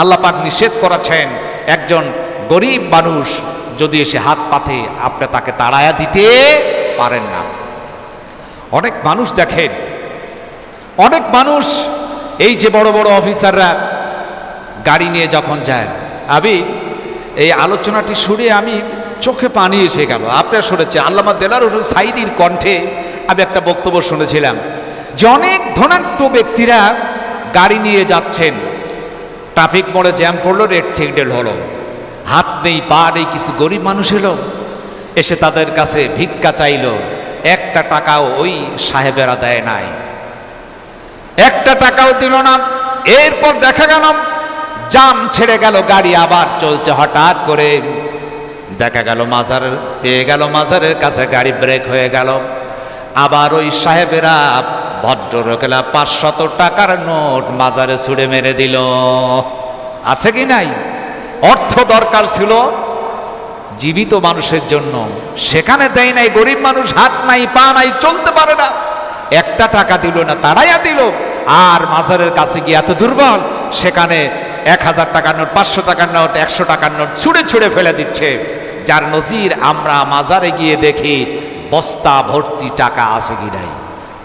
আল্লাহ পাক নিষেধ করেছেন একজন গরিব মানুষ যদি এসে হাত পাতে আপনি তাকে তাড়ায়া দিতে পারেন না। অনেক মানুষ দেখেন, অনেক মানুষ এই যে বড় বড় অফিসাররা গাড়ি নিয়ে যখন যায়, আমি এই আলোচনাটি শুনে আমি চোখে পানি এসে গেল। আপনারা শুনেছেন আল্লামা দেলাওয়ার হোসেন সাঈদীর কণ্ঠে আমি একটা বক্তব্য শুনেছিলাম যে অনেক ধনাঢ্য ব্যক্তিরা গাড়ি নিয়ে যাচ্ছেন, ট্রাফিক মোড়ে জ্যাম পড়লো, রেড সিগন্যাল হলো, হাত নেই পা নেই, কিছু গরিব মানুষ এলো, এসে তাদের কাছে ভিক্ষা চাইলো, একটা টাকাও ওই সাহেবেরা দেয় নাই, একটা টাকাও দিল না। এরপর দেখা গেল জাম ছেড়ে গেল, গাড়ি আবার চলছে, হঠাৎ করে দেখা গেল মাজার পেয়ে গেল, মাজারের কাছে গাড়ি ব্রেক হয়ে গেল, আবার ওই সাহেবেরা ভদ্রলোকেরা 500 টাকার নোট মাজারে ছুঁড়ে মেরে দিল। আছে কি নাই? অর্থ দরকার ছিল জীবিত মানুষের জন্য, সেখানে দেয় নাই। গরিব মানুষ হাত নাই পা নাই, চলতে পারে না, একটা টাকা দিল না, তাড়াইয়া দিল। আর মাজারের কাছে গিয়ে এত দুর্বল, সেখানে 1000 টাকার নোট, 500 টাকার নোট, 100 টাকার নোট ছুঁড়ে ছুঁড়ে ফেলে দিচ্ছে। যার নজির আমরা মাজারে গিয়ে দেখি বস্তা ভর্তি টাকা আছে কি নাই।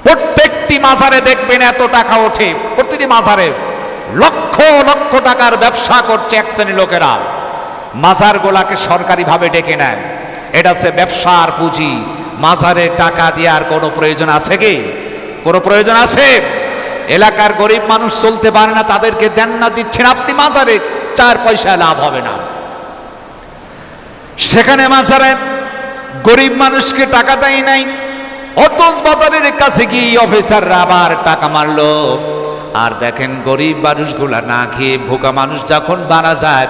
প্রত্যেকটি মাজারে দেখবেন এত টাকা ওঠে, প্রতিটি মাজারে লক্ষ লক্ষ টাকার ব্যবসা করছে এক শ্রেণীর লোকেরা। মাজার গোলাকে সরকারিভাবে ডেকে নেন, এটা হচ্ছে ব্যবসার পুঁজি। মাজারে টাকা দেওয়ার কোনো প্রয়োজন আছে কি? কোনো প্রয়োজন আছে? এলাকার গরিব মানুষ চলতে পারে না, তাদেরকে দেন না, দিচ্ছেন আপনি মাজারে, 4 পয়সা লাভ হবে না। সেখানে মাজারে গরিব মানুষকে টাকা দেয় নাই, অথচ বাজারের কাছে গিয়ে অফিসাররা আবার টাকা মারলো। আর দেখেন গরিব মানুষগুলা না খেয়ে ভোকা মানুষ যখন মারা যায়,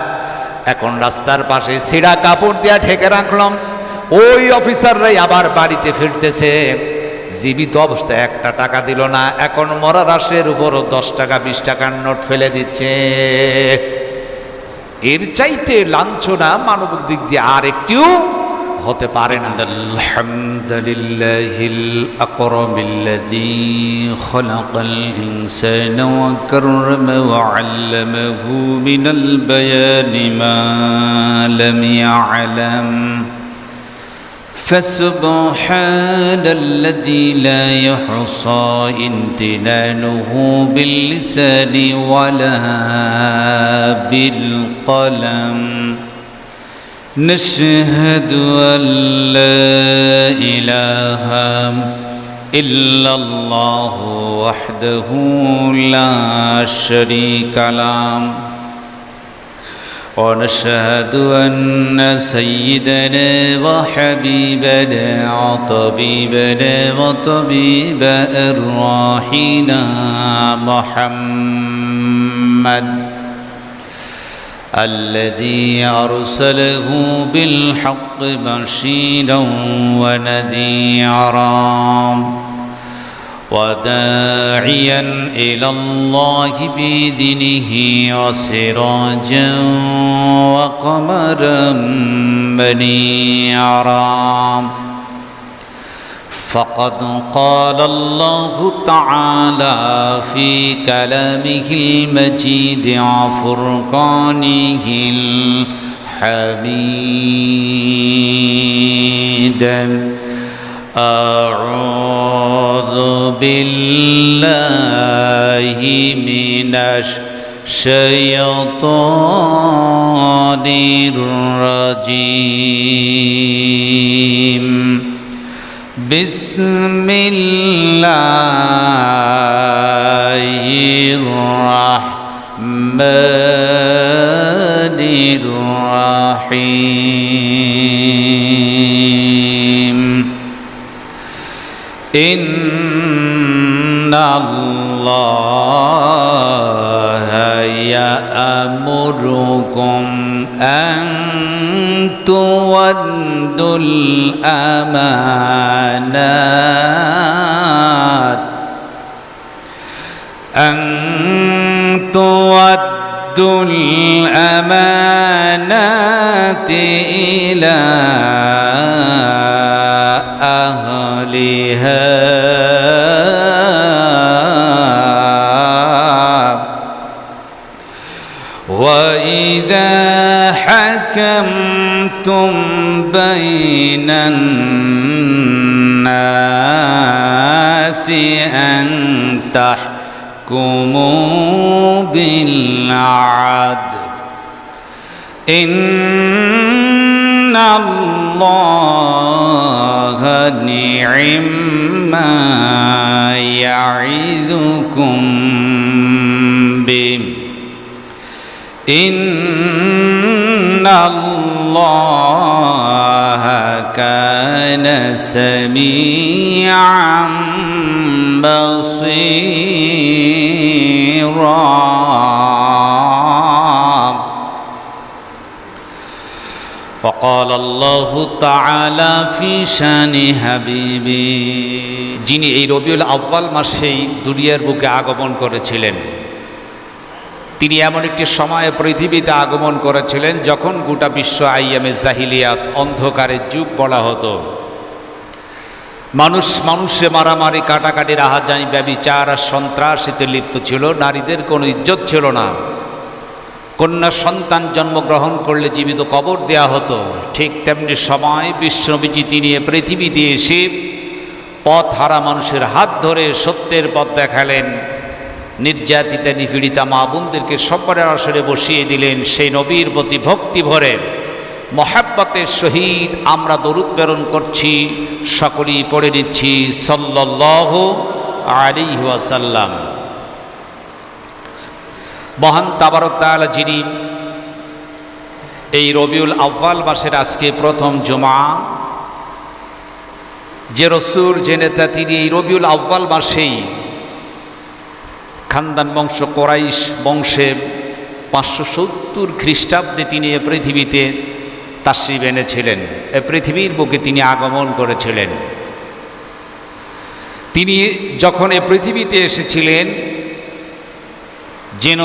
এখন রাস্তার পাশে ছিঁড়া কাপড় দিয়া ঢেকে রাখলাম, ওই অফিসাররাই আবার বাড়িতে ফিরতেছে, জীবিত অবস্থায় একটা টাকা দিল না, এখন মরার আশের উপরও 10 টাকা 20 টাকার নোট ফেলে দিচ্ছে। এর চাইতে লাঞ্ছনা মানবিক দিক দিয়ে আর একটিও হতে পারে না। আলহামদুলিল্লাহিল আকরামিল্লাযী খালাকাল ইনসানা ওয়া কাররামা ওয়া আল্লামাহু মিনাল বায়ানি মা লাম ইয়া'লাম فسبحان الذي لا يحصى امتنانه باللسان ولا بالقلم نشهد أن لا إله إلا الله وحده لا شريك له ونشهد أن سيدنا وحبيبنا وطبيبنا وطبيب أرواحنا محمد الذي أرسله بالحق بشيرا ونذيرا وداعيا إلى الله بإذنه وسراجا وقمرا منيرا فقد قال الله تعالى في كلامه المجيد وفرقانه الحميد أعوذ بالله من الشيطان الرجيم بسم الله الرحمن الرحيم إن الله يأمركم أن تودوا الأمانات إلى أهلها وإذا حكمتم بين الناس أن تحكموا بالعدل إن الله نعم ما يعظكم به إن الله كان سميعا بصيرا وقال الله تعالى في شان حبيبي যিনি এই রবিউল আউয়াল মাসেই দুনিয়ার বুকে আগমন করেছিলেন, তিনি এমন একটি সময়ে পৃথিবীতে আগমন করেছিলেন যখন গোটা বিশ্ব আইয়ামে জাহিলিয়াত, অন্ধকারের যুগ বলা হতো। মানুষে মারামারি, কাটাকাটি, রাহাজানি, ব্যভিচার আর সন্ত্রাসীতে লিপ্ত ছিল। নারীদের কোনো ইজ্জত ছিল না। কন্যা সন্তান জন্মগ্রহণ করলে জীবিত কবর দেয়া হতো। ঠিক তেমনি সময় বিশ্বনবীজি তিনি পৃথিবীতে এসে পথ হারা মানুষের হাত ধরে সত্যের পথ দেখালেন। নির্যাতিতা নিপীড়িতা মা বোনদেরকে সব্বরের আসরে বসিয়ে দিলেন। সেই নবীর প্রতি ভক্তি ভরে মহাব্বতের সহিত আমরা দরুদ প্রেরণ করছি, সকলেই পড়ে নিচ্ছি সাল্লাল্লাহু আলাইহি ওয়াসাল্লাম। মহান তাবারক তাআলা যিনি এই রবিউল আউয়াল মাসের আজকে প্রথম জুমা, যে রসুল যে নেতা তিনি এই রবিউল আউয়াল মাসেই খানদান বংশ কোরাইশ বংশে 570 খ্রিস্টাব্দে তিনি এ পৃথিবীতে তাশরীফ এনেছিলেন। এ পৃথিবীর বুকে তিনি আগমন করেছিলেন। তিনি যখন এ পৃথিবীতে এসেছিলেন যেন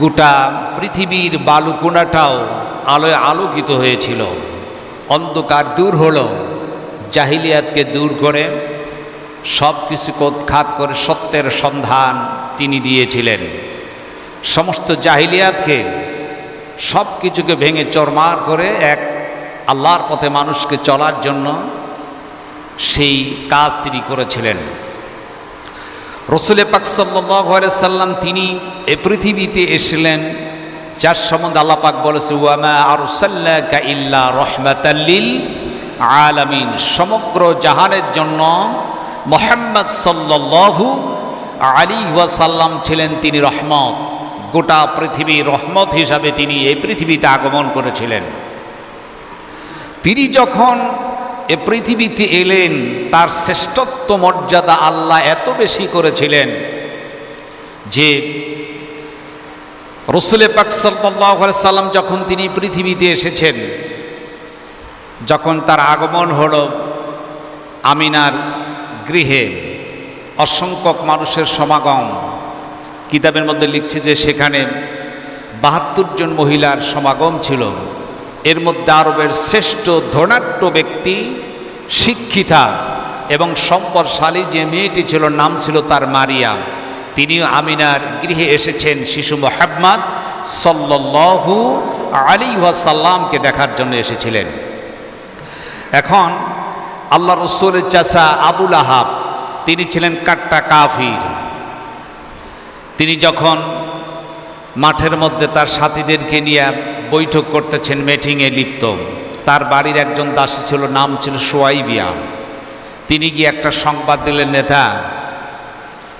গোটা পৃথিবীর বালুকোনাটাও আলোয় আলোকিত হয়েছিল। অন্ধকার দূর হলো, জাহিলিয়াতকে দূর করে সব কিছু উৎখাত করে সত্যের সন্ধান তিনি দিয়েছিলেন। সমস্ত জাহিলিয়াতকে, সব কিছুকে ভেঙে চরমার করে এক আল্লাহর পথে মানুষকে চলার জন্য সেই কাজ তিনি করেছিলেন। রসুল পাক সাল্লাল্লাহু আলাইহি সাল্লাম তিনি এ পৃথিবীতে এসেছিলেন যার সম্বন্ধে আল্লাহ পাক বলেছে ওয়া মা আরসালনাকা ইল্লা রাহমাতাল লিল আলামিন। সমগ্র জাহানের জন্য মুহাম্মদ সাল্লাল্লাহু আলাইহি ওয়াসাল্লাম ছিলেন তিনি রহমত। গোটা পৃথিবীর রহমত হিসাবে তিনি এই পৃথিবীতে আগমন করেছিলেন। তিনি যখন এ পৃথিবীতে এলেন তার শ্রেষ্ঠত্ব মর্যাদা আল্লাহ এত বেশি করেছিলেন যে রসুল পাক সাল্লাল্লাহু আলাইহি সাল্লাম যখন তিনি পৃথিবীতে এসেছেন, যখন তার আগমন হলো আমিনার গৃহে, অসংখ্য মানুষের সমাগম। কিতাবের মধ্যে লিখছে যে সেখানে ৭২ জন মহিলার সমাগম ছিল। এর মধ্যে আরবের শ্রেষ্ঠ ধনাঢ্য ব্যক্তি, শিক্ষিতা এবং সম্পদশালী যে মেয়েটি ছিল, নাম ছিল তার মারিয়া, তিনিও আমিনার গৃহে এসেছেন শিশু মুহাম্মদ সাল্লাল্লাহু আলাইহি ওয়াসাল্লামকে দেখার জন্য এসেছিলেন। এখন আল্লাহ রসুলের চাচা আবু লাহাব তিনি ছিলেন কাট্টা কাফির। তিনি যখন মাঠের মধ্যে তার সাথীদেরকে নিয়ে বৈঠক করতেছেন, মিটিংয়ে লিপ্ত, তার বাড়ির একজন দাসী ছিল, নাম ছিল সুয়াইবিয়া। তিনি গিয়ে একটা সংবাদ দিলেন নেতা।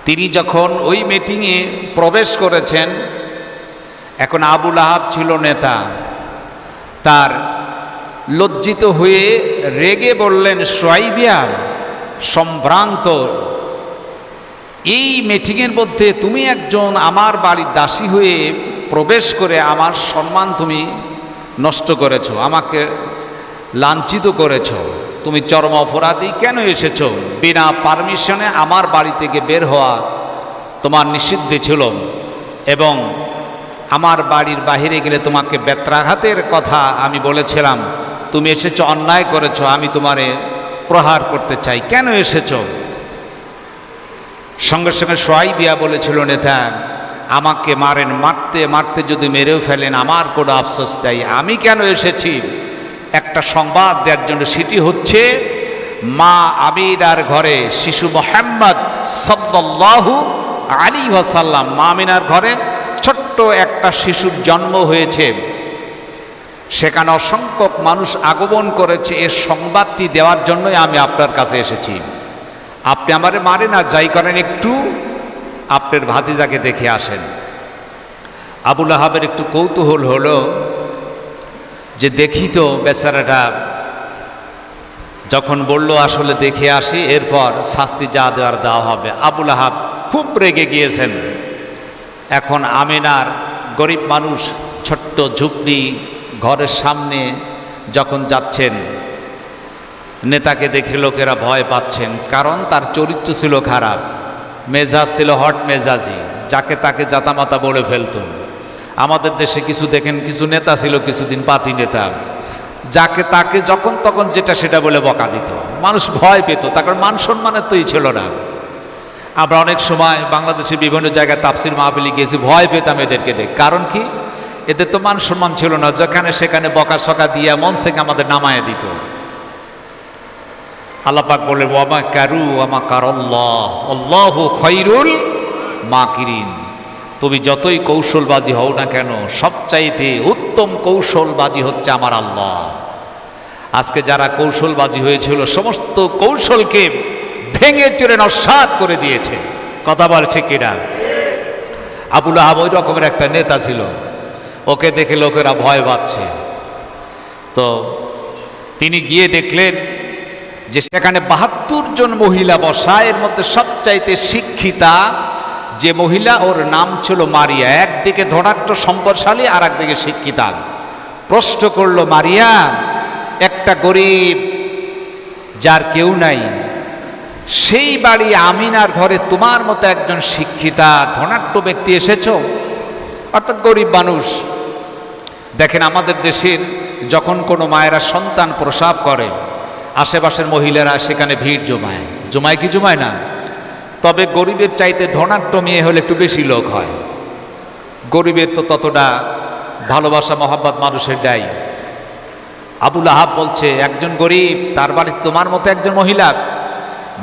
তিনি যখন ওই মিটিংয়ে প্রবেশ করেছেন, এখন আবু লাহাব ছিল নেতা, তার লজ্জিত হয়ে রেগে বললেন, সুয়াইবিয়া সম্ভ্রান্ত, এই মিটিংয়ের মধ্যে তুমি একজন আমার বাড়ির দাসী হয়ে প্রবেশ করে আমার সম্মান তুমি নষ্ট করেছো, আমাকে লাঞ্ছিত করেছো, তুমি চরম অপরাধী। কেন এসেছো? বিনা পারমিশনে আমার বাড়ি থেকে বের হওয়া তোমার নিষিদ্ধ ছিল, এবং আমার বাড়ির বাহিরে গেলে তোমাকে বেত্রাঘাতের কথা আমি বলেছিলাম। তুমি এসেছো, অন্যায় করেছো, আমি তোমারে প্রহার করতে চাই। কেন এসেছো? সঙ্গে সঙ্গে সুয়াইবিয়া বলেছিল, নেতা আমাকে মারেন, মারতে মারতে যদি মেরেও ফেলেন আমার কোনো আফসোস নাই। আমি কেন এসেছি একটা সংবাদ দেওয়ার জন্য, সেটি হচ্ছে মা আমিনার ঘরে শিশু মুহাম্মদ সাল্লাল্লাহু আলাইহি ওয়াসাল্লাম, মা আমিনার ঘরে ছোট্ট একটা শিশুর জন্ম হয়েছে। সেখানে অসংখ্য মানুষ আগমন করেছে। এর সংবাদটি দেওয়ার জন্যই আমি আপনার কাছে এসেছি। আপনি আমারে মারেন আর যাই করেন, একটু আপনার ভাতিজাকে দেখে আসেন। আবু লাহাবের একটু কৌতূহল হলো যে দেখি তো বেচারাটা। যখন বলল আসলে দেখে আসি, এরপর শাস্তি যা দেওয়ার দেওয়া হবে। আবু লাহাব খুব রেগে গিয়েছেন। এখন আমিনার গরিব মানুষ ছোট্ট ঝুপড়ি ঘরের সামনে যখন যাচ্ছেন, নেতাকে দেখে লোকেরা ভয় পাচ্ছেন, কারণ তার চরিত্র ছিল খারাপ, মেজাজ ছিল হট মেজাজি, যাকে তাকে জাতামাতা বলে ফেলত। আমাদের দেশে কিছু দেখেন, কিছু নেতা ছিল কিছুদিন পাতি নেতা, যাকে তাকে যখন তখন যেটা সেটা বলে বকা দিত, মানুষ ভয় পেত, তার মান সম্মানের তোই ছিল না। আমরা অনেক সময় বাংলাদেশের বিভিন্ন জায়গায় তাফসির মাহফিলে গিয়েছি, ভয় পেতাম এদেরকে দেখ। কারণ কি? এদের তো মান সম্মান ছিল না, যেখানে সেখানে বকা সকা দিয়ে মঞ্চ থেকে আমাদের নামায় দিত। আল্লাহ পাক বলে ওয়ামা কারু ওয়ামা কারাল্লাহ আল্লাহু খায়রুল মাকিরিন। তুমি যতই কৌশলবাজি হও না কেন, সবচাইতে উত্তম কৌশলবাজি হচ্ছে আমার আল্লাহ। আজকে যারা কৌশলবাজি হয়েছিল, সমস্ত কৌশলকে ভেঙে চুরে নস্যাৎ করে দিয়েছে। কথা বল ঠিক কিনা? আবু লাহাব ওই রকমের একটা নেতা ছিল, ওকে দেখে লোকেরা ভয় পাচ্ছে। তো তিনি গিয়ে দেখলেন যে সেখানে ৭২ জন মহিলা বসা, এর মধ্যে সবচাইতে শিক্ষিতা যে মহিলা, ওর নাম ছিল মারিয়া। একদিকে ধনাঢ্য সম্পদশালী আর একদিকে শিক্ষিতা। প্রশ্ন করলো, মারিয়া, একটা গরিব যার কেউ নাই, সেই বাড়ি আমিনার ঘরে তোমার মতো একজন শিক্ষিতা ধনাঢ্য ব্যক্তি এসেছো, অর্থাৎ গরিব মানুষ। দেখেন আমাদের দেশের যখন কোনো মায়েরা সন্তান প্রসব করে, আশেপাশের মহিলারা সেখানে ভিড় জমায়। জমায় কি জমায় না? তবে গরিবের চাইতে ধনাঢ্য মেয়ে হলে একটু বেশি লোক হয়। গরিবের তো ততটা ভালোবাসা মহব্বত মানুষের দেয়। আবু লাহাব বলছে, একজন গরিব, তার বাড়িতে তোমার মতো একজন মহিলা।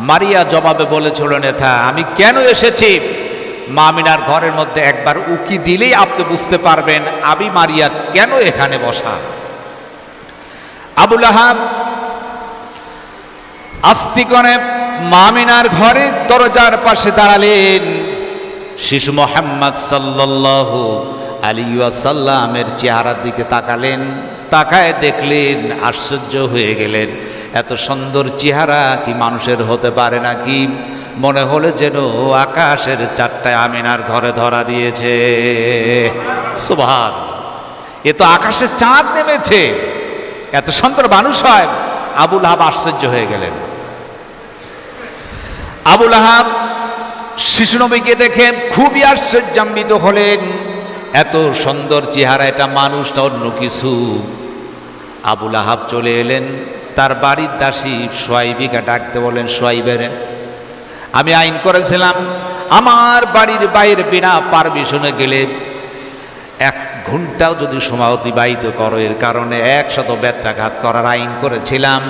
মারিয়া জবাবে বলেছিল, নেতা, আমি কেন এসেছি মা আমিনার ঘরের মধ্যে একবার উকি দিলেই আপনি বুঝতে পারবেন আমি মারিয়া কেন এখানে বসা। আবু লাহাব আস্তি করে মা আমিনার ঘরের দরজার পাশে দাঁড়ালেন। শিশু মুহাম্মদ সাল্লাল্লাহু আলাইহি ওয়াসাল্লামের চেহারার দিকে তাকালেন। তাকায় দেখলেন, আশ্চর্য হয়ে গেলেন, এত সুন্দর চেহারা কি মানুষের হতে পারে নাকি? মনে হলো যেন আকাশের চারটায় আমিনার ঘরে ধরা দিয়েছে। সুবহান, এ তো আকাশে চাঁদ নেমেছে, এত সুন্দর মানুষ হয়। আবু লাহাব আশ্চর্য হয়ে গেলেন। আবু লাহাব শিশু নবীকে দেখে খুবই আশ্চর্যান্বিত হলেন। এত সুন্দর চেহারা, এটা মানুষ না অন্য কিছু। আবু লাহাব চলে এলেন, তার বাড়ির দাসী সোয়াইবিকে ডাকতে বলেন, সোয়াইবের, আমি আইন করেছিলাম আমার বাড়ির বাইরে বিনা পারমিশনে গেলে 1 ঘন্টাও যদি সময় অতিবাহিত করো, এর কারণে 100 ব্যত্যাঘাত করার আইন করেছিলাম।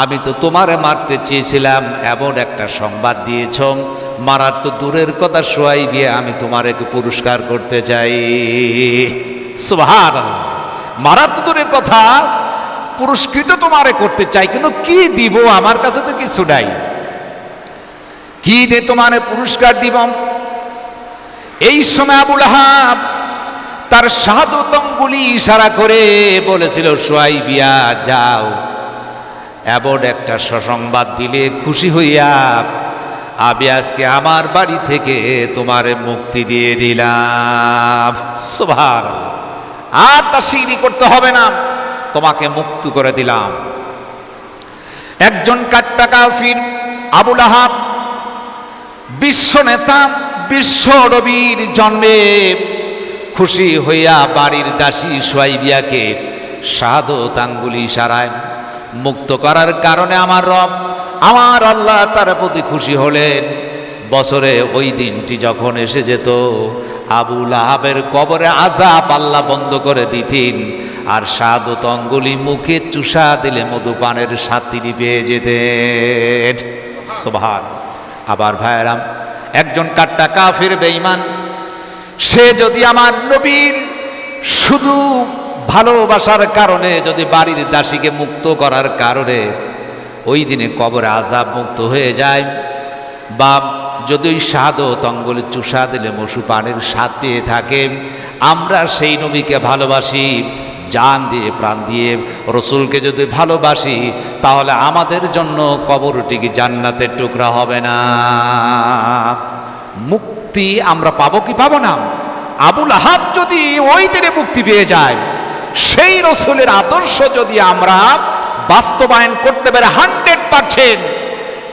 আমি তো তোমারে মারতে চেয়েছিলাম, এমন একটা সংবাদ দিয়েছ, মারার তো দূরের কথা সোয়াইবি, আমি তোমার একটু পুরস্কার করতে চাই। সুবহানাল্লাহ, মারার তো দূরের কথা, পুরস্কৃত তোমারে করতে চাই, কিন্তু কি দিব? আমার কাছে তো কিছু নাই, কি দিয়ে তোমারে পুরস্কার দিব? এই সময় আবু লাহাব তার শাহাদত আঙ্গুলি ইশারা করে বলেছিল, সোয়াইবিয়া যাও, এমন একটা সুসংবাদ দিলে খুশি হইয়া আমি আজকে আমার বাড়ি থেকে তোমারে মুক্তি দিয়ে দিলাম। সুবহানাল্লাহ, আর তা সিঁড়ি করতে হবে না, তোমাকে মুক্ত করে দিলাম। একজন কাট্টা কাফির আবু লাহাব, বিশ্ব নেতা, বিশ্ব নবীর জন্মে খুশি হইয়া বাড়ির দাসী সোয়াইবিয়াকে শাহাদত আঙ্গুলি ইশারায় মুক্ত করার কারণে আমার রব, আমার আল্লাহ তার প্রতি খুশি হলেন। বছরে ওই দিনটি যখন এসে যেত, আবু লাহাবের কবরে আযাব আল্লাহ বন্ধ করে দিতেন, আর শাহাদত অঙ্গুলি মুখে চুষা দিলে মধুপানের স্বাদ তিনি পেয়ে যেতেন। সুবহান। আবার ভাইয়েরাম, একজন কাট্টা কাফির বেঈমান, সে যদি আমার নবীর শুধু ভালোবাসার কারণে, যদি বাড়ির দাসীকে মুক্ত করার কারণে ওই দিনে কবরে আযাব মুক্ত হয়ে যায়, বা যদি ওই শাহাদত অঙ্গুলি চুষা দিলে মশু পানের স্বাদ পেয়ে থাকে, আমরা সেই নবীকে ভালোবাসি, জান দিয়ে প্রাণ দিয়ে রসুলকে যদি ভালোবাসি, তাহলে আমাদের জন্য কবরটি কি জান্নাতের টুকরা হবে না? মুক্তি আমরা পাবো কি পাবো না? আবু লাহাব যদি ওই দিনে মুক্তি পেয়ে যায়, সেই রসুলের আদর্শ যদি আমরা বাস্তবায়ন করতে পারে 100%,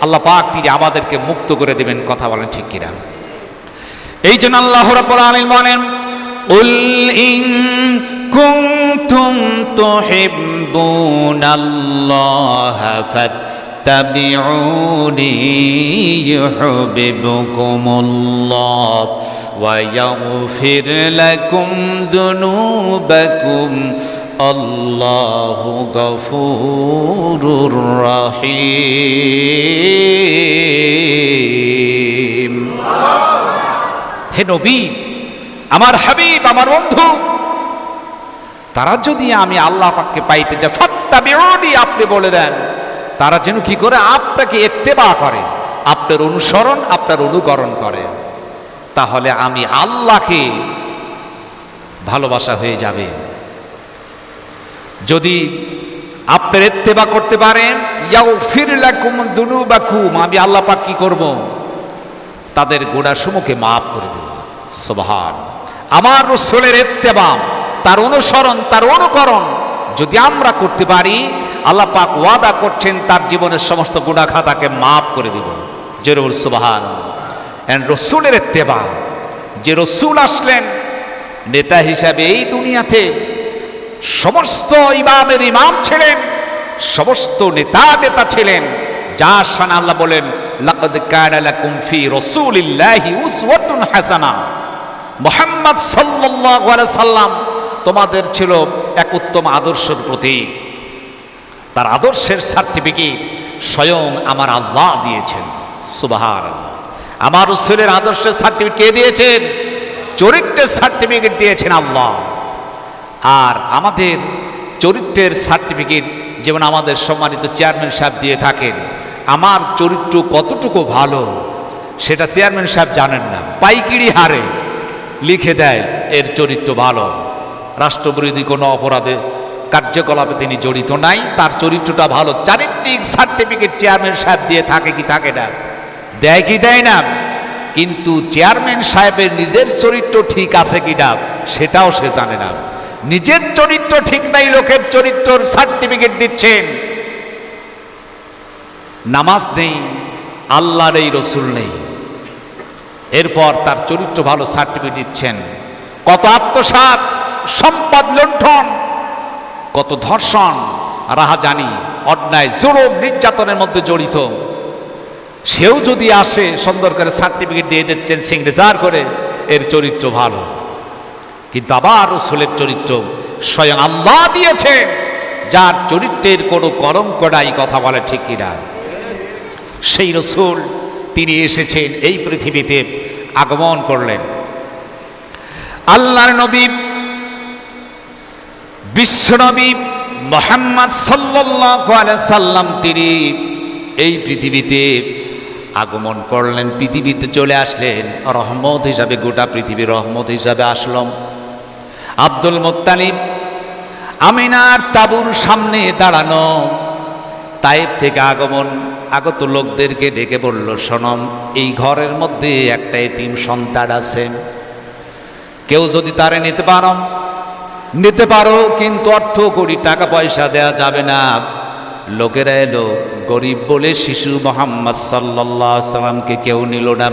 আল্লাহ পাক তিনি আমাদেরকে মুক্ত করে দেবেন। কথা বলেন ঠিক কিনা? এই জন্য আল্লাহ রাব্বুল আলামিন বলেন, কুল ইন কুনতুম তুহিব্বুনাল্লাহা ফাত্তাবিউনি ইউহিব্বুকুমুল্লাহ ওয়া ইয়াগফির লাকুম যুনুবাকুম আল্লাহু গফুরুর রহিম। হে নবী, আমার হাবিব, আমার বন্ধু, তারা যদি আমি আল্লাহ পাককে পাইতে চাই, ফাত্তাবিউনি, আপনি বলে দেন, তারা যেন কি করে? আপনাকে ইত্তেবা করে, আপনার অনুসরণ, আপনার অনুকরণ করে, তাহলে আমি আল্লাহকে ভালোবাসা হয়ে যাবে। যদি আপনার ইত্তেবা করতে পারেন, ইয়াগফির লাকুম যুনুবাকুম, আমি আল্লাহ পাক কি করব? তাদের গুনাহসমূহকে মাফ করে দেব। সুবহান। আমার রাসূলের ইত্তেবা, তার অনুসরণ, তার অনুকরণ যদি আমরা করতে পারি, আল্লাহ পাক ওয়াদা করছেন তার জীবনের সমস্ত গুনাহ খাতাকে মাফ করে দিব। জরুর সুবহান। এন্ড রাসূলের ইত্তেবা, যে রাসূল আসলেন নেতা হিসাবে এই দুনিয়াতে, সমস্ত ইমামের ইমাম ছিলেন, সমস্ত নেতা ছিলেন, যার শান আল্লাহ বলেন, লাকাদ কানা লাকুম ফি রাসূলিল্লাহি উসওয়াতুন হাসানাহ। মুহাম্মদ সাল্লাল্লাহু আলাইহি সাল্লাম তোমাদের ছিল এক উত্তম আদর্শের প্রতীক। তার আদর্শের সার্টিফিকেট স্বয়ং আমার আল্লাহ দিয়েছেন। সুবহানাল্লাহ। আমার রাসূলের আদর্শের সার্টিফিকেট কে দিয়েছেন? চরিত্রের সার্টিফিকেট দিয়েছেন আল্লাহ। আর আমাদের চরিত্রের সার্টিফিকেট যেমন আমাদের সম্মানিত চেয়ারম্যান সাহেব দিয়ে থাকেন, আমার চরিত্র কতটুকু ভালো সেটা চেয়ারম্যান সাহেব জানেন না, পাইকিরি হারে লিখে দেয় এর চরিত্র ভালো, রাষ্ট্রবিরোধী কোনো অপরাধে কার্যকলাপে তিনি জড়িত নাই, তার চরিত্রটা ভালো। চারিত্রিক সার্টিফিকেট চেয়ারম্যান সাহেব দিয়ে থাকে কি থাকে না? দেয় কি দেয় না? কিন্তু চেয়ারম্যান সাহেবের নিজের চরিত্র ঠিক আছে কিনা সেটাও সে জানে না। নিজের চরিত্র ঠিক নাই, লোকের চরিত্রর সার্টিফিকেট দিচ্ছেন। নামাজ নেই, আল্লাহ নেই, রসুল নেই, এরপর তার চরিত্র ভালো সার্টিফিকেট দিচ্ছেন। কত আত্মসাৎ, সম্পদ লুণ্ঠন, কত ধর্ষণ, রাহাজানি, অন্যায়, জুলুম, নির্যাতনের মধ্যে জড়িত, সেও যদি আসে সুন্দর করে সার্টিফিকেট দিয়ে দিচ্ছেন সিগনেচার করে, এর চরিত্র ভালো। কিন্তু আবার রসুলের চরিত্র স্বয়ং আল্লাহ দিয়েছে, যার চরিত্রের কোনো কলঙ্ক নাই। কথা বলে ঠিক কিনা? সেই রসুল তিনি এসেছেন এই পৃথিবীতে, আগমন করলেন। আল্লাহর নবী বিশ্বনবী মুহাম্মদ সাল্লাল্লাহু আলাইহি সাল্লাম তিনি এই পৃথিবীতে আগমন করলেন, পৃথিবীতে চলে আসলেন রহমত হিসাবে, গোটা পৃথিবীর রহমত হিসাবে আসলাম। আব্দুল মুত্তালিব আমিনার তাঁবুর সামনে দাঁড়ানো, তায়েব থেকে আগত লোকদেরকে ডেকে বলল, শোনো, এই ঘরের মধ্যে একটা এতিম সন্তান আছে, কেউ যদি তারে নিতে পারো, কিন্তু অর্থ করি, টাকা পয়সা দেয়া যাবে না। লোকেরা এলো, গরিব বলে শিশু মুহাম্মদ সাল্লাল্লাহু আলাইহি সাল্লামকে কেউ নিল না,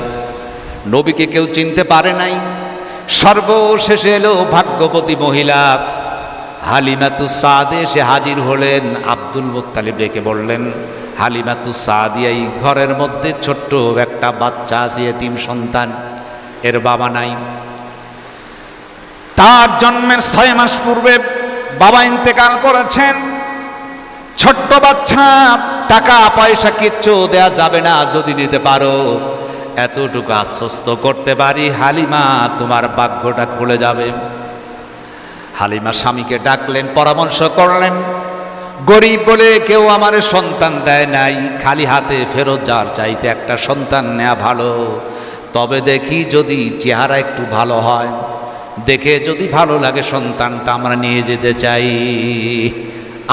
নবীকে কেউ চিনতে পারে নাই। সর্বশেষে এলো ভাগ্যবতী মহিলা হালিমাতুস সাদিয়া, এসে হাজির হলেন। আব্দুল মুত্তালিব ডেকে বললেন, হালিমাতুস সাদিয়া, এই ঘরের মধ্যে ছোট্ট একটা বাচ্চা আছে, এতিম সন্তান, এর বাবা নাই। তার জন্মের 6 মাস পূর্বে বাবা ইন্তেকাল করেছেন। ছোট্ট বাচ্চা, টাকা পয়সা কিচ্ছু দেয়া যাবে না, যদি নিতে পারো এতটুকু আশ্বস্ত করতে পারি, হালিমা তোমার ভাগ্যটা খুলে যাবে। হালিমা স্বামীকে ডাকলেন, পরামর্শ করলেন, গরিব বলে কেউ আমার সন্তান দেয় নাই, খালি হাতে ফেরত যাওয়ার চাইতে একটা সন্তান নেওয়া ভালো। তবে দেখি যদি চেহারা একটু ভালো হয়, দেখে যদি ভালো লাগে সন্তানটা আমরা নিয়ে যেতে চাই।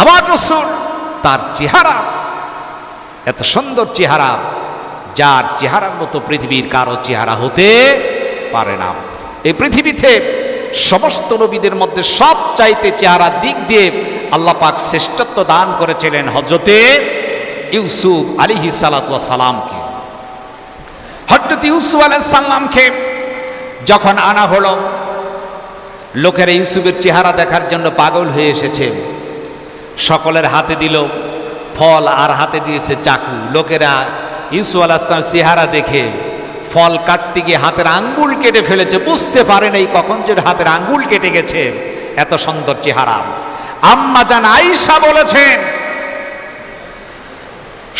আমার রাসূল তার চেহারা এত সুন্দর চেহারা, যার চেহারার মতো পৃথিবীর কারো চেহারা হতে পারে না। এই পৃথিবীতে সমস্ত নবীদের মধ্যে সবচাইতে চেহারার দিক দিয়ে আল্লাহ পাক শ্রেষ্ঠত্ব দান করেছিলেন হযরতে ইউসুফ আলাইহিস সালাতু ওয়াস সালামকে। হযরত ইউসুফ আলাইহিস সালামকে যখন আনা হলো, লোকেরা ইউসুফের চেহারা দেখার জন্য পাগল হয়ে এসেছে। সকলের হাতে দিল ফল আর হাতে দিয়েছে চাকু। লোকেরা ইউসুফ আলাইহিস সালামের চেহারা দেখে ফল কাটতে গিয়ে হাতের আঙ্গুল কেটে ফেলেছে, বুঝতে পারে নাই কখন যে হাতের আঙ্গুল কেটে গেছে, এত সুন্দর চেহারা। আম্মা জান আয়েশা বলেছেন,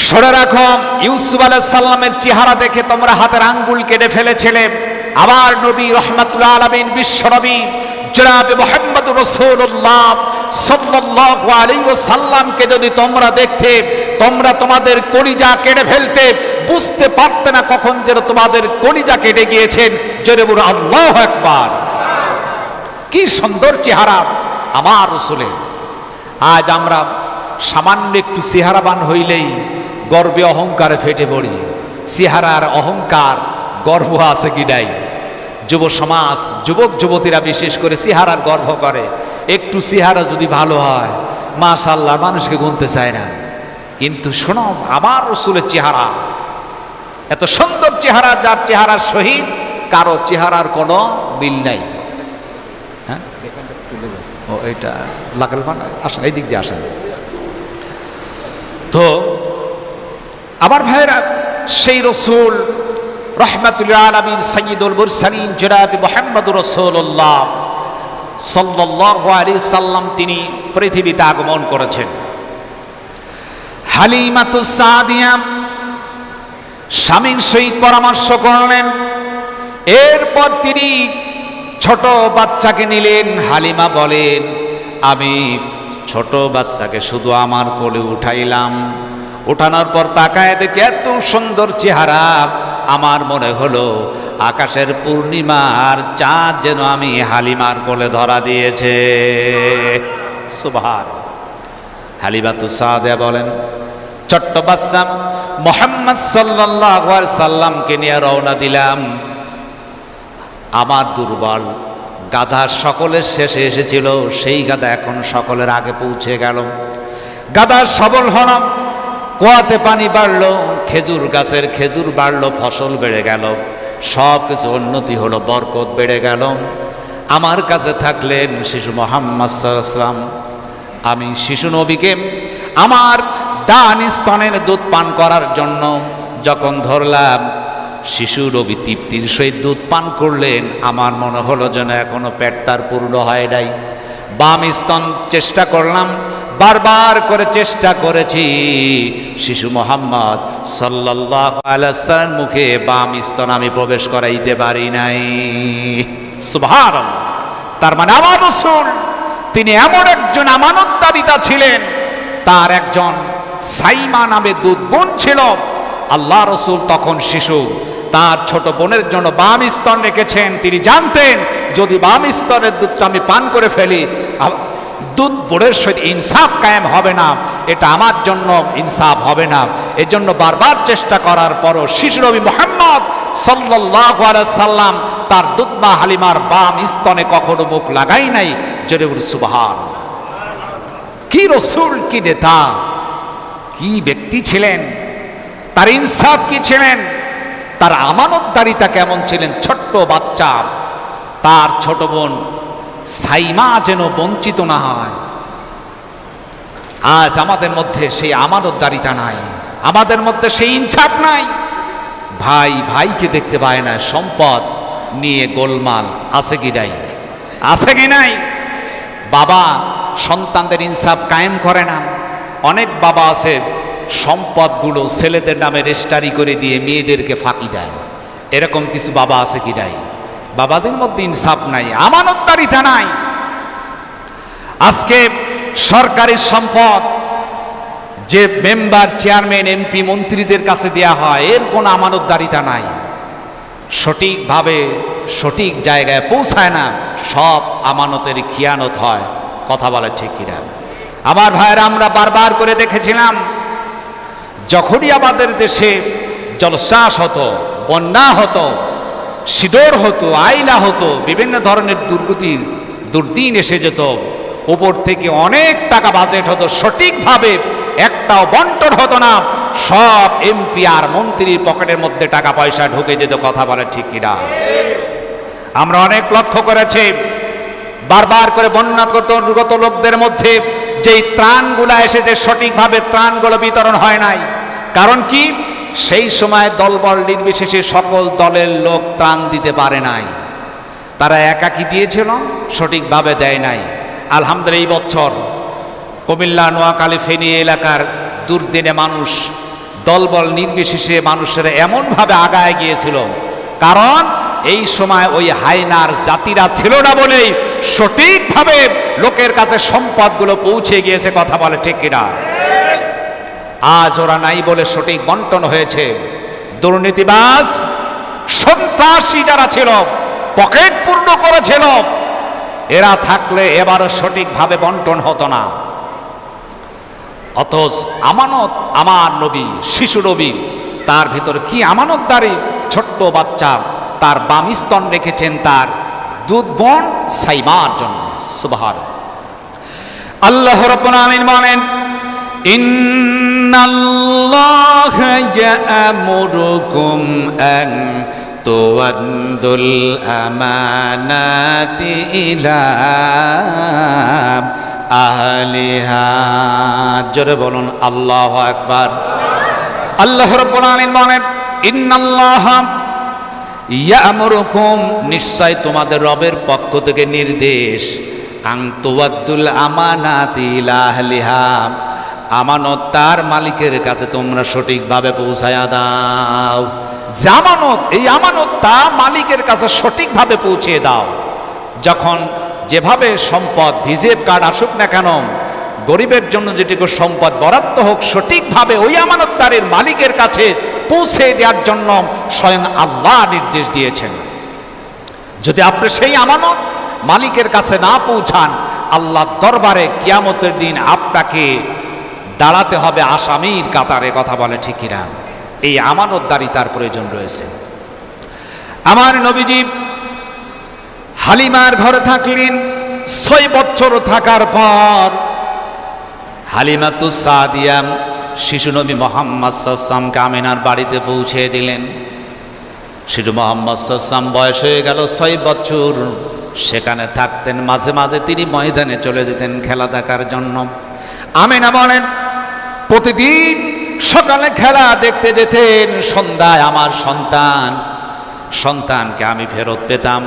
শুনে রাখো, ইউসুফ আলাইহিস সালামের চেহারা দেখে তোমরা হাতের আঙ্গুল কেটে ফেলেছিলে। আবার নবী রাহমাতুল আলামিন বিশ্বনবী জনাবে মুহাম্মদুর রাসূলুল্লাহ সাল্লাল্লাহু আলাইহি ওয়াসাল্লামকে যদি তোমরা দেখতে, তোমরা তোমাদের কলিজা কেটে ফেলতে, বুঝতে পারতে না কখন যেন তোমাদের কলিজা কেটে গিয়েছেন। জোরে বলো আল্লাহু আকবার। কি সুন্দর চেহারা আমার রাসূলের। আজ আমরা সামান্য একটু চেহারাবান হইলেই গর্বে অহংকারে ফেটে পড়ি। চেহারার অহংকার গর্ব আছে কি নাই? যুব সমাজ, যুবক যুবতীরা বিশেষ করে চেহারার গর্ব করে। একটু চেহারা যদি ভালো হয়, মাশাআল্লাহ, মানুষকে গুনতে চায় না। কিন্তু শোনো, আমার রাসূলের চেহারা এত সুন্দর চেহারা, যার চেহারার সহিত কারো চেহারার কোনো মিল নাই। হ্যাঁ, ও এটা লাগাল মানে আসেন, এই দিক দিয়ে আসেন। তো আবার ভাইরা, সেই রাসূল রাহমাতুল আলামিন সাইয়্যিদুল মুরসালিন জনাবে মুহাম্মদুর রাসূলুল্লাহ সাল্লাল্লাহু আলাইহি সাল্লাম তিনি পৃথিবীতে আগমন করেছেন। হালিমাতুস সাদিয়া স্বামীর সহিত পরামর্শ করলেন। এরপর তিনি ছোট বাচ্চাকে নিলেন। হালিমা বলেন, আমি ছোট বাচ্চাকে শুধু আমার কোলে উঠাইলাম। উঠানোর পর তাকায় দেখে এত সুন্দর চেহারা, আমার মনে হলো আকাশের পূর্ণিমার চাঁদ যেন আমি হালিমার কোলে ধরা দিয়েছে। সুবহান। হালিমাতুস সাদিয়া বলেন, ছোট্ট বাচ্চা মুহাম্মদ সাল্লাল্লাহু আলাইহি সাল্লামকে নিয়ে রওনা দিলাম। আমার দুর্বল গাধা সকলের শেষে এসেছিল, সেই গাধা এখন সকলের আগে পৌঁছে গেল। গাধা সবল হল, কুয়াতে পানি বাড়লো, খেজুর গাছের খেজুর বাড়লো, ফসল বেড়ে গেল, সব কিছু উন্নতি হলো, বরকত বেড়ে গেল। আমার কাছে থাকলেন শিশু মুহাম্মদ সাল্লাল্লাহু আলাইহি ওয়াসাল্লাম। আমি শিশু নবীকে আমার ডান স্তনের দুধ পান করার জন্য যখন ধরলাম, শিশু নবী তৃপ্তির সহিত দুধ পান করলেন। আমার মনে হলো যেন এখনো পেট তার পূর্ণ হয় নাই। বাম স্তন চেষ্টা করলাম, বারবার করে চেষ্টা করেছি, শিশু মুহাম্মদ সাল্লাল্লাহু আলাইহি ওয়াসাল্লাম মুখে বাম স্তন আমি প্রবেশ করাইতে পারি নাই। সুবহানাল্লাহ। তার মানে আমার রাসূল তিনি এমন একজন আমানতদারিতা ছিলেন। তার একজন সাইমা নামে দুধ বোন ছিল। আল্লাহ রাসূল তখন শিশু, তার ছোট বোনের জন্য বাম স্তন রেখেছেন। তিনি জানতেন যদি বাম স্তনের দুধটা আমি পান করে ফেলি, দুধ বোনের সহিত ইনসাফ কায়েম হবে না, এটা আমার জন্য ইনসাফ হবে না। এজন্য বারবার চেষ্টা করার পরও শিশু নবী মুহাম্মদ সাল্লাল্লাহু আলাইহি সাল্লাম তার দুধমা হালিমার বাম স্তনে কখনো মুখ লাগাই নাই। জোরে বলুন সুবহান। কি রাসূল, কি নেতা, কি ব্যক্তি ছিলেন, তার ইনসাফ কি ছিলেন, তার আমানতদারিতা কেমন ছিলেন। ছোট্ট বাচ্চা, তার ছোট বোন সাইমা যেন বঞ্চিত না হয়। আজ আমাদের মধ্যে সেই আমানতদারিতা নাই, আমাদের মধ্যে সেই ইনসাফ নাই। ভাই ভাইকে দেখতে পায় না, সম্পদ নিয়ে গোলমাল আছে কি নাই? আছে কি নাই? বাবা সন্তানদের ইনসাফ কায়েম করে না। অনেক বাবা আছে সম্পদগুলো ছেলেদের নামে রেজিস্ট্রি করে দিয়ে মেয়েদেরকে ফাঁকি দেয়। এরকম কিছু বাবা আছে কি নাই? বাবাদের মধ্যে ইনসাফ নাই, আমানতদারিতা নাই। আজকে সরকারি সম্পদ যে মেম্বার, চেয়ারম্যান, এমপি, মন্ত্রীদের কাছে দেয়া হয়, এর কোনো আমানতদারিতা নাই। সঠিকভাবে সঠিক জায়গায় পৌঁছায় না, সব আমানতের খিয়ানত হয়। কথা বলে ঠিক কিনা? আমার ভাইয়েরা, আমরা বারবার করে দেখেছিলাম, যখনই আমাদের দেশে জলশ্বাস হতো, বন্যা হতো, সিডোর হতো, আইলা হতো, বিভিন্ন ধরনের দুর্দিন এসে যেত, উপর থেকে অনেক টাকা বাজেট হতো, সঠিকভাবে একটাও বন্টন হতো না, সব এমপি আর মন্ত্রীর পকেটের মধ্যে টাকা পয়সা ঢুকে যেত। কথা বলে ঠিক কিনা? আমরা অনেক লক্ষ্য করেছি, বারবার করে বন্যাগত লোকদের মধ্যে যেই ত্রাণগুলা এসেছে, সঠিকভাবে ত্রাণগুলো বিতরণ হয় নাই। কারণ কি? সেই সময় দলবল নির্বিশেষে সকল দলের লোক ত্রাণ দিতে পারে নাই, তারা একাকী দিয়েছিল, সঠিকভাবে দেয় নাই। আলহামদুলিল্লাহ, এই বছর কুমিল্লা, নোয়াখালী, ফেনী এলাকার দুর্দিনে মানুষ দলবল নির্বিশেষে মানুষেরা এমনভাবে আগায় গিয়েছিল, কারণ এই সময় ওই হায়নার জাতিরা ছিল না বলেই সঠিকভাবে লোকের কাছে সম্পদগুলো পৌঁছে গিয়েছে। কথা বলে ঠিক কিনা? আজ ওরা নাই বলে সঠিক বন্টন হয়েছে। দুর্নীতিবাজ, সন্ত্রাসী যারা ছিল, পকেট পূর্ণ করেছিল, এরা থাকলে এবারও সঠিকভাবে বন্টন হতো না। অথচ আমানত, আমার নবী, শিশু নবী, তার ভিতর কি আমানতদারি! ছোট্ট বাচ্চা তার বাম স্তন রেখেছেন তার দুধ বোন সাইমার জন্য। সুবহানাল্লাহ। আল্লাহ রাব্বুল আলামিন বলেন, ইন্নাল্লাহা ইয়া'মুরুকুম আন তুআদ্দুল আমানাতি ইলা আহলিহা। জোরে বলুন আল্লাহু আকবার। আল্লাহ রাব্বুল আলামিন বলেন, ইন্নাল্লাহা ইয়া'মুরুকুম, নিশ্চয় তোমাদের রবের পক্ষ থেকে নির্দেশ, আন তুআদ্দুল আমানাতি ইলা আহলিহা, আমানত তার মালিকের কাছে তোমরা সঠিকভাবে পৌঁছায়া দাও। জামানত, এই আমানতটা মালিকের কাছে সঠিকভাবে পৌঁছে দাও। যখন যেভাবে সম্পদ, ভিজিএফ কার্ড আসুক না কেন, গরিবের জন্য যেটুকু সম্পদ বরাদ্দ হোক, সঠিকভাবে ওই আমানতদারের মালিকের কাছে পৌঁছে দেওয়ার জন্য স্বয়ং আল্লাহ নির্দেশ দিয়েছেন। যদি আপনি সেই আমানত মালিকের কাছে না পৌঁছান, আল্লাহর দরবারে কিয়ামতের দিন আপনাকে দাঁড়াতে হবে আসামির কাতারে। কথা বলে ঠিক কিনা? এই আমানতদারিতার প্রয়োজন রয়েছে। আমার নবীজি হালিমার ঘরে থাকলেন। 6 বছর থাকার পর হালিমাতুস সাদিয়া শিশু নবী মুহাম্মদ সাল্লাল্লাহু আলাইহি ওয়াসাল্লামকে আমিনার বাড়িতে পৌঁছে দিলেন। শিশু মুহাম্মদ সাল্লাল্লাহু আলাইহি ওয়াসাল্লাম বয়স হয়ে গেল 6 বছর। সেখানে থাকতেন, মাঝে মাঝে তিনি ময়দানে চলে যেতেন খেলা দেখার জন্য। আমিনা বলেন, প্রতিদিন সকালে খেলা দেখতে যেতেন, সন্ধ্যায় আমার সন্তানকে আমি ফেরত পেতাম।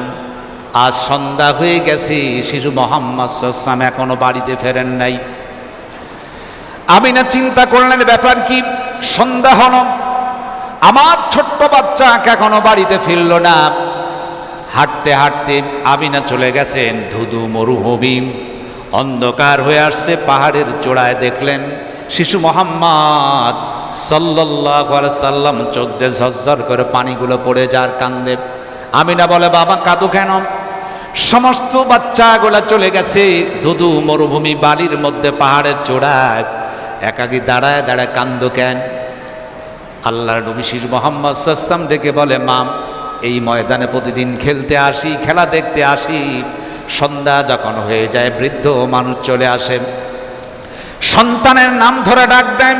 আজ সন্ধ্যা হয়ে গেছে, শিশু মুহাম্মদ সাল্লাল্লাহু আলাইহি ওয়াসাল্লাম এখনো বাড়িতে ফেরেন নাই। আমিনা চিন্তা করলেন, ব্যাপার কি? সন্ধ্যা হলো, আমার ছোট্ট বাচ্চা এখনো বাড়িতে ফিরল না। হাঁটতে হাঁটতে আমিনা চলে গেছেন ধুধু মরুভূমি, অন্ধকার হয়ে আসছে। পাহাড়ের চূড়ায় দেখলেন শিশু মুহাম্মদ সাল্লাল্লাহু আলাইহি ওয়াসাল্লাম, চোখ দিয়ে ঝরঝর করে পানিগুলো পড়ে যার কান্দে। আমিনা বলে, বাবা কাঁদো কেন? সমস্ত বাচ্চাগুলা চলে গেছে ধুধু মরুভূমি, বালির মধ্যে, পাহাড়ের চূড়ায় একাকী দাঁড়ায় দাঁড়ায় কান্দো কেন? আল্লাহর নবী শিশু মুহাম্মদ সাল্লাল্লাহু আলাইহি ওয়াসাল্লাম ডেকে বলে, মা, এই ময়দানে প্রতিদিন খেলতে আসি, খেলা দেখতে আসি। সন্ধ্যা যখন হয়ে যায়, বৃদ্ধ মানুষ চলে আসে, সন্তানের নাম ধরে ডাক দেন।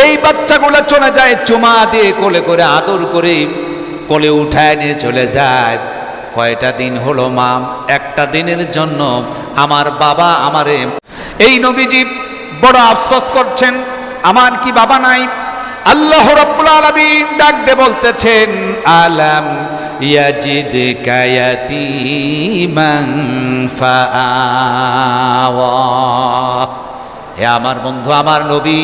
এই বাচ্চাগুলো চলে যায়, চুমা দিয়ে কোলে করে আদর করে কোলে উঠায় নিয়ে চলে যায়। কয়টা দিন হলো মা? একটা দিনের জন্য আমার বাবা আমারে। এই নবীজি বড় আফসোস করছেন, আমার কি বাবা নাই? আল্লাহ রাব্বুল আলামিন ডাক দিয়ে বলতেছেন, আলাম ইয়াজিদকা ইয়াতীমান ফাআওয়া। হে আমার বন্ধু, আমার নবী,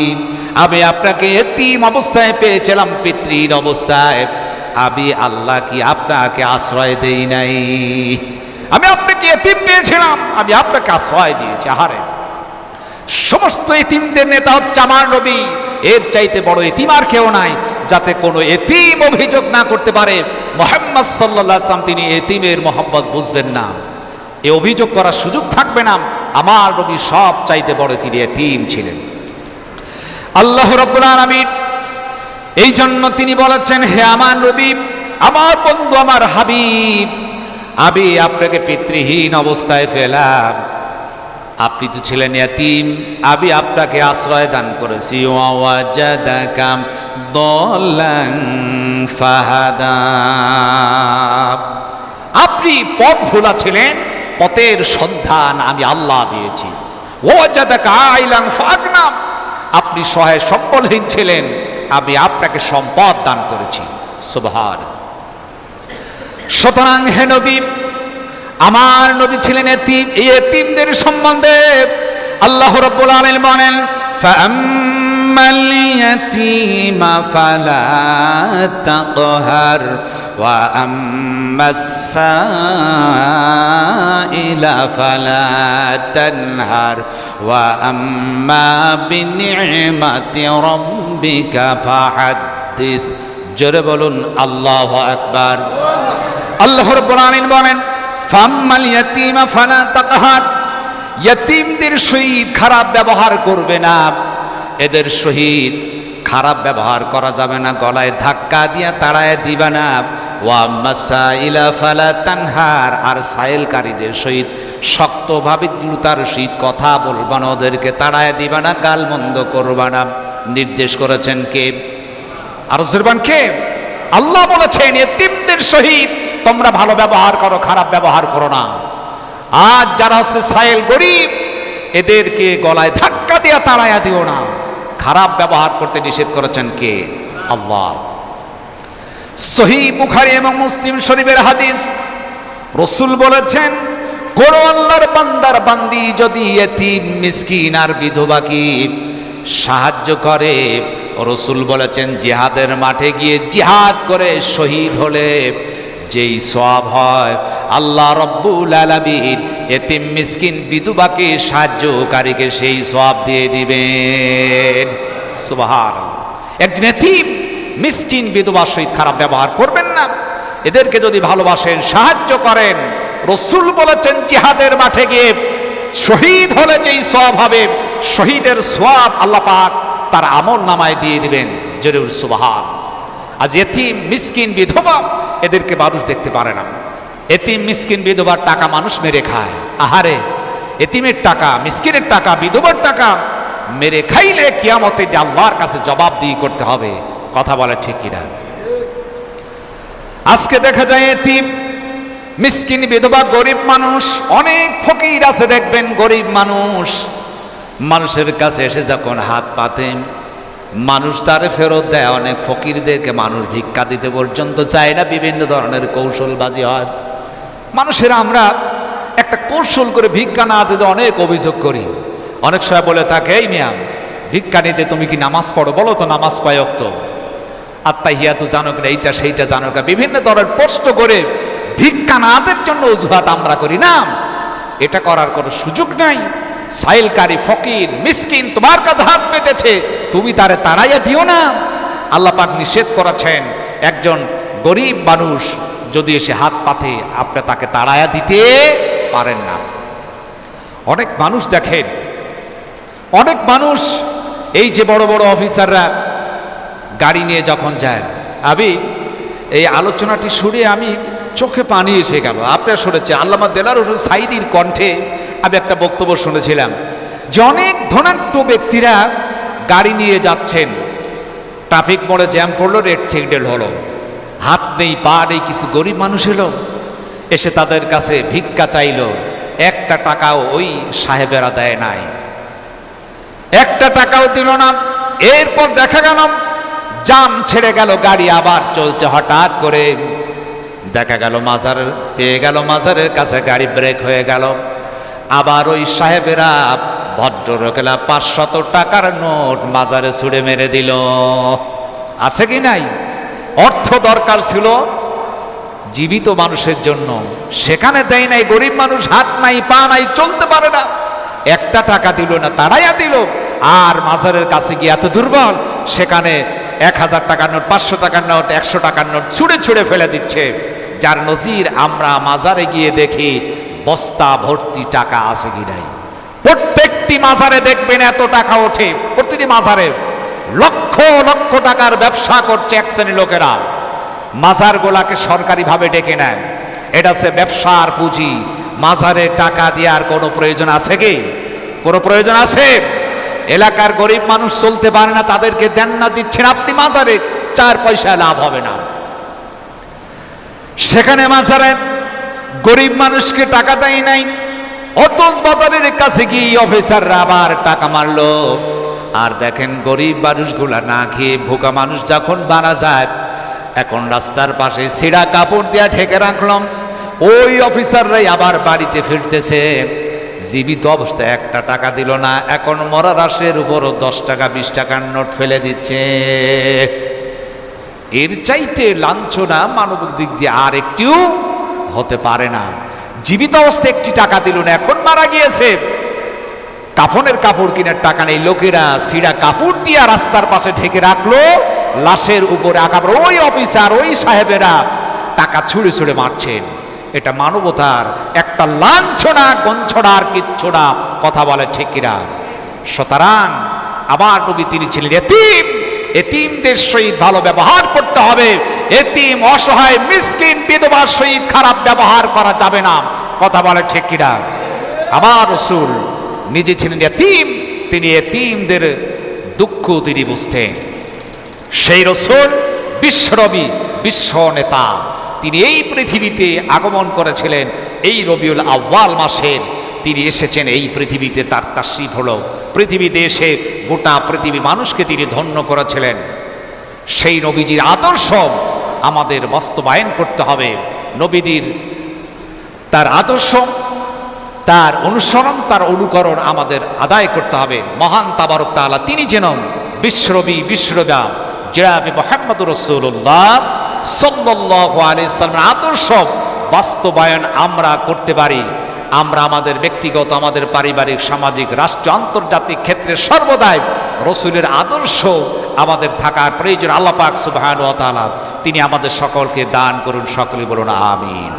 আমি আপনাকে এতিম অবস্থায় পেয়েছিলাম, পিতৃহীন অবস্থায়। আমি আল্লাহ কি আপনাকে আশ্রয় দেই নাই? আমি আপনাকে এতিম পেয়েছিলাম, আমি আপনাকে আশ্রয় দিয়েছি। আহারে, সমস্ত এতিমদের নেতা হচ্ছে আমার নবী। এর চাইতে বড় এতিম আর কেউ নাই, যাতে কোনো এতিম অভিযোগ না করতে পারে মুহাম্মদ সাল্লাল্লাহু আলাইহি ওয়াসাল্লাম তিনি এতিমের মহব্বত বুঝবেন না, এ অভিযোগ করার সুযোগ থাকবে না। আমার নবী সব চাইতে বড় তিনি এতিম ছিলেন। আল্লাহ রাব্বুল আলামিন এই জন্য তিনি বলেছেন, হে আমার নবী, আমার বন্ধু, আমার হাবিব, আমি আপনাকে পিতৃহীন অবস্থায় ফেলাম, আপনি তো ছিলেন ইয়াতীম, আমি আপনাকে আশ্রয় দান করেছি। ওয়াজাদাকা দাল্লান ফাহাদা। আপনি পথ ভোলা ছিলেন, পথের সন্ধান আমি আল্লাহ দিয়েছি। ওয়াজাদাকা আইলান ফাগনা, আপনি সহায় সম্বলহীন ছিলেন, আমি আপনাকে সম্পদ দান করেছি। সুবহান। সুতরাং হে নবী, আমার নবী ছিলেন এতিম। এই এতিমদের সম্বন্ধে আল্লাহ রাব্বুল আলামিন বলেন, ফাআম্মাল ইয়াতীমা ফালা তাকহার ওয়া আম্মাস সাইলা ফালা তানহার ওয়া আম্মা বিনি'মাতি রাব্বিকা ফাহাদ্দিস। জোরে বলুন আল্লাহু আকবার। আল্লাহ রাব্বুল আলামিন বলেন, ফাম্মাল ইয়াতীমা ফালা তাকহার, ইয়াতীমদের সহিত খারাপ ব্যবহার করবে না, এদের সহিত খারাপ ব্যবহার করা যাবে না, গলায় ধাক্কা দিয়া তাড়ায় দিবা না। ওয়া মাসাইলা ফালা তানহার, আর সাইলকারীদের সহিত শক্তভাবে দৃঢ়তার সহিত কথা বলবা না, ওদেরকে তাড়ায় দিবা না, গাল মন্দ করবা না। নির্দেশ করেছেন কে? আর জুরবান কে? আল্লাহ বলেছেন, এতিমদের সহিত তোমরা ভালো ব্যবহার করো, খারাপ ব্যবহার করো না। আজ যারা হচ্ছে সাইল গরিব, এদেরকে গলায় ধাক্কা দিয়ে তাড়াইয়া দিও না। খারাপ ব্যবহার করতে নিষেধ করেছেন কে? আল্লাহ। সহিহ বুখারী এবং মুসলিম শরীফের হাদিস, রাসূল বলেছেন, কোন আল্লাহর বান্দার বান্দি যদি এতিম, মিসকিন আর বিধবাকে সাহায্য করে, রাসূল বলেছেন জিহাদের মাঠে গিয়ে জিহাদ করে শহীদ হলে যেই সওয়াব হয়, আল্লাহ রব্বুল আলামিন এতিম, মিসকিন, বিধবাকে সাহায্যকারীকে সেই সওয়াব দিয়ে দিবেন। সুবহানাল্লাহ। একজন এতিম, মিসকিন, বিধবার সহিত খারাপ ব্যবহার করবেন না, এদেরকে যদি ভালোবাসেন, সাহায্য করেন, রাসূল বলেছেন জিহাদের মাঠে গিয়ে শহীদ হলে যেই সওয়াব হবে, শহীদের সওয়াব আল্লাহ পাক তার আমল নামায় দিয়ে দিবেন। জোরে সুবহান। আজ এতিম, মিসকিন, বিধবা এদেরকে মানুষ দেখতে পারে না। এতিম, মিসকিন, বিধবার টাকা মানুষ মেরে খায়। আহারে, এতিমের টাকা, মিসকিনের টাকা, বিধবার টাকা মেরে খাইলে কিয়ামতে আল্লাহর কাছে জবাবদিহি করতে হবে। কথা বলে ঠিক কিনা? আজকে দেখা যায় এতিম, মিসকিন, বিধবা, গরিব মানুষ, অনেক ফকির আছে দেখবেন, গরিব মানুষ, মানুষের কাছে এসে যখন হাত পাতেন, মানুষ তারে ফেরত দেয়। অনেক ফকিরদেরকে মানুষ ভিক্ষা দিতে পর্যন্ত চায় না, বিভিন্ন ধরনের কৌশলবাজি হয় মানুষের। আমরা একটা কৌশল করে ভিক্ষা না দিতে অনেক অভিযোগ করি। অনেক সময় বলে থাকে, এই মিয়া, ভিক্ষা নিতে তুমি কি নামাজ পড়ো? বলো তো নামাজ কয় ওয়াক্ত, আত্তাহিয়াতু জানো কিনা, এইটা সেইটা জানো কিনা, বিভিন্ন ধরনের প্রশ্ন করে ভিক্ষা না দেওয়ার জন্য অজুহাত আমরা করি না। এটা করার কোনো সুযোগ নাই। সাইলকারী, ফকির, মিসকিন তোমার কাছে হাত পেতেছে, তুমি তারে তাড়াইয়া দিও না। আল্লাহ পাক নিষেধ করেছেন, একজন গরিব মানুষ যদি এসে হাত পাতে, আপনি তাকে তাড়াইয়া দিতে পারেন না। অনেক মানুষ দেখেন, অনেক মানুষ এই যে বড় বড় অফিসাররা গাড়ি নিয়ে যখন যায়, আমি এই আলোচনাটি শুনে আমি চোখে পানি এসে গেল। আপনারা শুনেছে আল্লামা দেলাওয়ার হোসেন সাঈদীর কণ্ঠে আমি একটা বক্তব্য শুনেছিলাম যে অনেক ধনাঢ্য ব্যক্তিরা গাড়ি নিয়ে যাচ্ছেন, ট্রাফিক মোড়ে জ্যাম পড়লো, রেড সিগন্যাল হলো, হাত নেই, পা নেই, কিছু গরিব মানুষ এলো, এসে তাদের কাছে ভিক্ষা চাইলো। একটা টাকাও ওই সাহেবেরা দেয় নাই, একটা টাকাও দিল না। এরপর দেখা গেল জাম ছেড়ে গেল, গাড়ি আবার চলছে। হঠাৎ করে দেখা গেল মাজার পেয়ে গেল, মাজারের কাছে গাড়ি ব্রেক হয়ে গেল। আবার ওই সাহেবেরা ভদ্রলোকেরা 500 টাকার নোট মাজারে ছুঁড়ে মেরে দিল। আছে কি নাই? অর্থ দরকার ছিল জীবিত মানুষের জন্য, সেখানে দেয় নাই। গরিব মানুষ, হাত নাই পা নাই, চলতে পারে না, একটা টাকা দিল না, তাড়াইয়া দিল। আর মাজারের কাছে গিয়ে এত দুর্বল, সেখানে 1000 টাকার নোট, 500 টাকার নোট, 100 টাকার নোট ছুঁড়ে ছুঁড়ে ফেলে দিচ্ছে। যার নজির আমরা মাজারে গিয়ে দেখি বস্তা ভর্তি টাকা আছে কি নাই। প্রত্যেকটি মাজারে দেখবেন এত টাকা ওঠে, প্রতিটি মাজারে লক্ষ লক্ষ টাকার ব্যবসা করছে এক শ্রেণীর লোকেরা। মাজার গোলাকে সরকারিভাবে ডেকে নেন, এটা হচ্ছে ব্যবসার পুঁজি। মাজারে টাকা দেওয়ার কোনো প্রয়োজন আছে কি? কোনো প্রয়োজন আছে? এলাকার গরিব মানুষ চলতে পারে না, তাদেরকে দেন না, দিচ্ছেন আপনি মাজারে, 4 পয়সা লাভ হবে না। সেখানে মাজারে গরিব মানুষকে টাকা দেয় নাই, অথচ বাজারের কাছে গিয়ে অফিসাররা আবার টাকা মারলো। আর দেখেন গরিব মানুষগুলা না খেয়ে ভোকা মানুষ যখন মারা যায়, এখন রাস্তার পাশে ছিঁড়া কাপড় দিয়া ঢেকে রাখলাম। ওই অফিসাররাই আবার বাড়িতে ফিরতেছে, জীবিত অবস্থায় একটা টাকা দিল না, এখন মরা রাশের উপরও 10 টাকা 20 টাকার নোট ফেলে দিচ্ছে। এর চাইতে লাঞ্ছনা মানবিক দিক দিয়ে আর একটিও হতে পারে না। জীবিত অবস্থায় একটি টাকা দিল না, এখন মারা গিয়েছে, কাফনের কাপড় কেনার টাকা নেই, লোকেরা ছিঁড়া কাপড় দিয়ে রাস্তার পাশে ঢেকে রাখলো, লাশের উপরে আকার। ওই অফিসার, ওই সাহেবেরা টাকা ছুঁড়ে ছুঁড়ে মারছেন। এটা মানবতার একটা লাঞ্ছনা, গঞ্ছনা আর কিচ্ছু না। কথা বলে ঠিক কিনা? সুতরাং আবার নবী তিনি ছিলেন এতিম, এতিমদের সহিত ভালো ব্যবহার করতে হবে। এতিম, অসহায়, মিসকিন, বিধবার সহিত খারাপ ব্যবহার করা যাবে না। কথা বলে ঠিক কিনা? আমার রাসূল নিজে ছিলেন এতিম, তিনি এতিমদের দুঃখ তিনি বুঝতেন। সেই রাসূল বিশ্বনবী, বিশ্ব নেতা, তিনি এই পৃথিবীতে আগমন করেছিলেন এই রবিউল আউয়াল মাসের। তিনি এসেছেন এই পৃথিবীতে, তার তাশরীফ হলো। পৃথিবীতে এসে গোটা পৃথিবী মানুষকে তিনি ধন্য করেছিলেন। সেই নবীজির আদর্শ আমাদের বাস্তবায়ন করতে হবে। নবীজির তার আদর্শ, তার অনুসরণ, তার অনুকরণ আমাদের আদায় করতে হবে। মহান তাবারক তাআলা তিনি যেন বিশ্বনবী, বিশ্বনবী জনাবে মুহাম্মদুর রাসূলুল্লাহ সাল্লাল্লাহু আলাইহি ওয়াসাল্লামের আদর্শ বাস্তবায়ন আমরা করতে পারি। আমরা আমাদের ব্যক্তিগত, আমাদের পারিবারিক, সামাজিক, রাষ্ট্রীয়, আন্তর্জাতিক ক্ষেত্রে সর্বদাই রাসূলের আদর্শ আমাদের থাকার প্রয়োজন। আল্লাহ পাক সুবহানাহু ওয়া তাআলা তিনি আমাদের সকলকে দান করুন। সকলে বলুন আমিন।